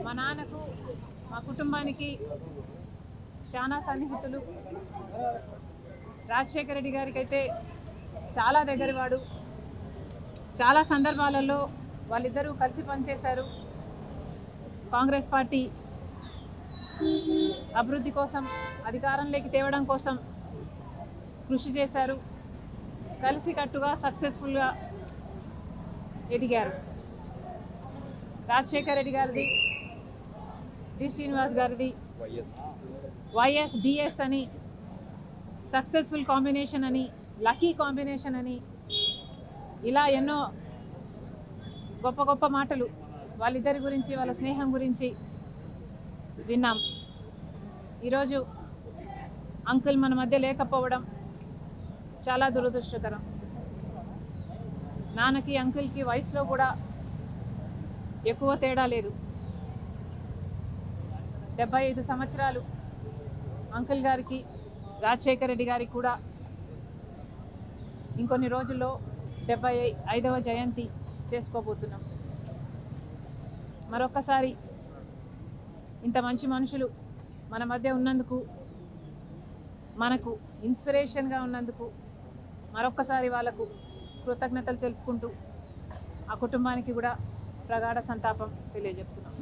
మా నాన్నకు మా కుటుంబానికి చాలా సన్నిహితులు. రాజశేఖర రెడ్డి గారికి అయితే చాలా దగ్గరవాడు. చాలా సందర్భాలలో వాళ్ళిద్దరూ కలిసి పనిచేశారు. కాంగ్రెస్ పార్టీ అభివృద్ధి కోసం, అధికారంలోకి తేవడం కోసం కృషి చేశారు. కలిసికట్టుగా సక్సెస్ఫుల్గా ఎదిగారు. రాజశేఖర రెడ్డి గారిది, డి శ్రీనివాస్ గారిది వైఎస్డిఎస్ అని సక్సెస్ఫుల్ కాంబినేషన్ అని, లక్కీ కాంబినేషన్ అని, ఇలా ఎన్నో గొప్ప గొప్ప మాటలు వాళ్ళిద్దరి గురించి, వాళ్ళ స్నేహం గురించి విన్నాం. ఈరోజు అంకుల్ మన మధ్య లేకపోవడం చాలా దురదృష్టకరం. నాన్నకి అంకుల్కి వయసులో కూడా ఎక్కువ తేడా లేదు. 75 సంవత్సరాలు అంకుల్ గారికి, రాజశేఖర రెడ్డి గారికి కూడా ఇంకొన్ని రోజుల్లో 75వ జయంతి చేసుకోబోతున్నాం. మరొక్కసారి ఇంత మంచి మనుషులు మన మధ్య ఉన్నందుకు, మనకు ఇన్స్పిరేషన్గా ఉన్నందుకు మరొక్కసారి వాళ్ళకు కృతజ్ఞతలు తెలుపుకుంటూ ఆ కుటుంబానికి కూడా ప్రగాఢ సంతాపం తెలియజెప్తున్నాం.